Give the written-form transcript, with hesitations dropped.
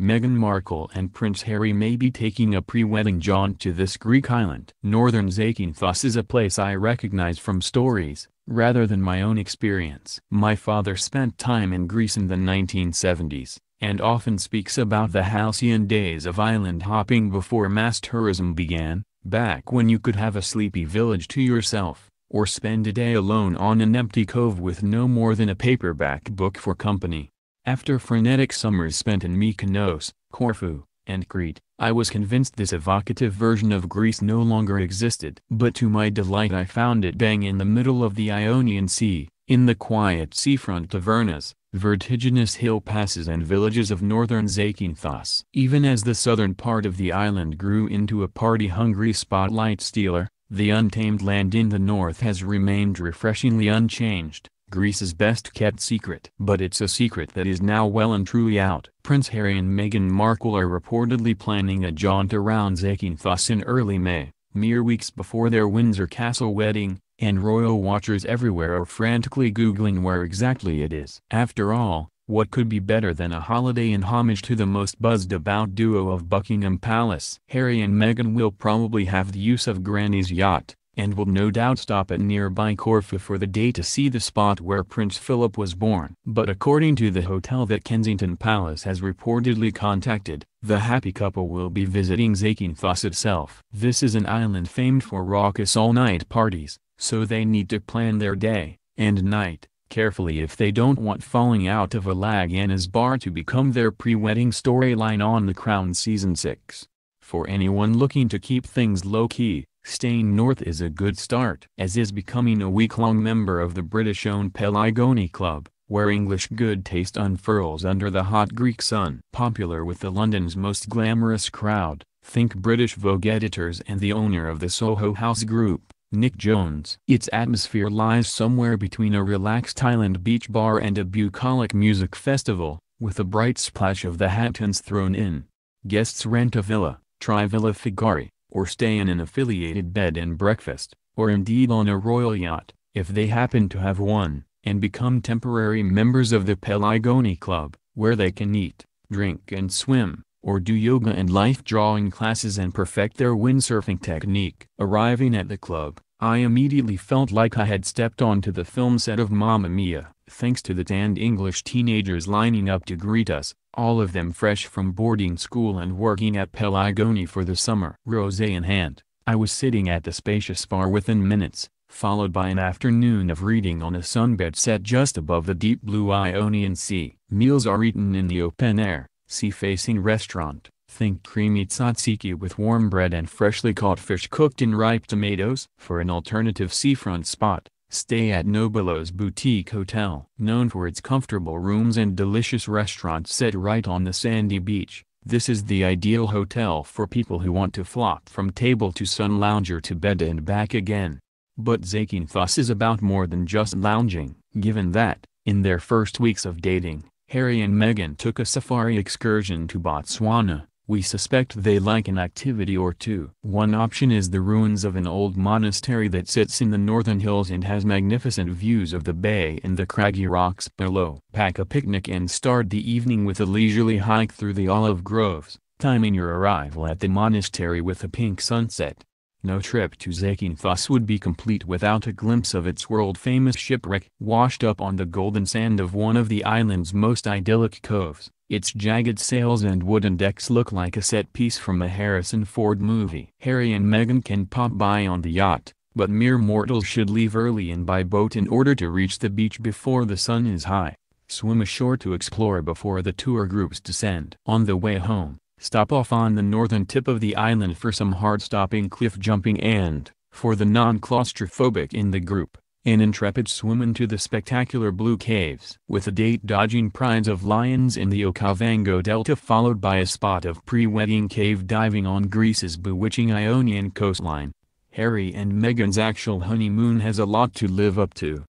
Meghan Markle and Prince Harry may be taking a pre-wedding jaunt to this Greek island. Northern Zakynthos is a place I recognize from stories, rather than my own experience. My father spent time in Greece in the 1970s, and often speaks about the halcyon days of island hopping before mass tourism began, back when you could have a sleepy village to yourself, or spend a day alone on an empty cove with no more than a paperback book for company. After frenetic summers spent in Mykonos, Corfu, and Crete, I was convinced this evocative version of Greece no longer existed. But to my delight I found it bang in the middle of the Ionian Sea, in the quiet seafront tavernas, vertiginous hill passes and villages of northern Zakynthos. Even as the southern part of the island grew into a party-hungry spotlight stealer, the untamed land in the north has remained refreshingly unchanged. Greece's best-kept secret. But it's a secret that is now well and truly out. Prince Harry and Meghan Markle are reportedly planning a jaunt around Zakynthos in early May, mere weeks before their Windsor Castle wedding, and royal watchers everywhere are frantically googling where exactly it is. After all, what could be better than a holiday in homage to the most buzzed-about duo of Buckingham Palace? Harry and Meghan will probably have the use of Granny's yacht, and will no doubt stop at nearby Corfu for the day to see the spot where Prince Philip was born. But according to the hotel that Kensington Palace has reportedly contacted, the happy couple will be visiting Zakynthos itself. This is an island famed for raucous all-night parties, so they need to plan their day and night carefully if they don't want falling out of a Lagana's bar to become their pre-wedding storyline on The Crown Season 6. For anyone looking to keep things low-key, staying north is a good start. As is becoming a week-long member of the British-owned Pelargoni Club, where English good taste unfurls under the hot Greek sun. Popular with the London's most glamorous crowd, think British Vogue editors and the owner of the Soho House Group, Nick Jones. Its atmosphere lies somewhere between a relaxed island beach bar and a bucolic music festival, with a bright splash of the Hattons thrown in. Guests rent a villa, try Villa Figari, or stay in an affiliated bed and breakfast, or indeed on a royal yacht, if they happen to have one, and become temporary members of the Pelargoni Club, where they can eat, drink and swim, or do yoga and life-drawing classes and perfect their windsurfing technique. Arriving at the club, I immediately felt like I had stepped onto the film set of Mamma Mia, thanks to the tanned English teenagers lining up to greet us, all of them fresh from boarding school and working at Pelargoni for the summer. Rosé in hand, I was sitting at the spacious bar within minutes, followed by an afternoon of reading on a sunbed set just above the deep blue Ionian Sea. Meals are eaten in the open-air, sea-facing restaurant. Think creamy tzatziki with warm bread and freshly caught fish cooked in ripe tomatoes. For an alternative seafront spot, stay at Nobilo's Boutique Hotel. Known for its comfortable rooms and delicious restaurants set right on the sandy beach, this is the ideal hotel for people who want to flop from table to sun, lounger to bed and back again. But Zakynthos is about more than just lounging. Given that, in their first weeks of dating, Harry and Meghan took a safari excursion to Botswana, we suspect they like an activity or two. One option is the ruins of an old monastery that sits in the northern hills and has magnificent views of the bay and the craggy rocks below. Pack a picnic and start the evening with a leisurely hike through the olive groves, timing your arrival at the monastery with a pink sunset. No trip to Zakynthos would be complete without a glimpse of its world-famous shipwreck. Washed up on the golden sand of one of the island's most idyllic coves, its jagged sails and wooden decks look like a set piece from a Harrison Ford movie. Harry and Meghan can pop by on the yacht, but mere mortals should leave early and by boat in order to reach the beach before the sun is high. Swim ashore to explore before the tour groups descend. On the way home, stop off on the northern tip of the island for some hard-stopping cliff jumping and, for the non-claustrophobic in the group, an intrepid swim into the spectacular Blue Caves. With the date-dodging prides of lions in the Okavango Delta followed by a spot of pre-wedding cave diving on Greece's bewitching Ionian coastline, Harry and Meghan's actual honeymoon has a lot to live up to.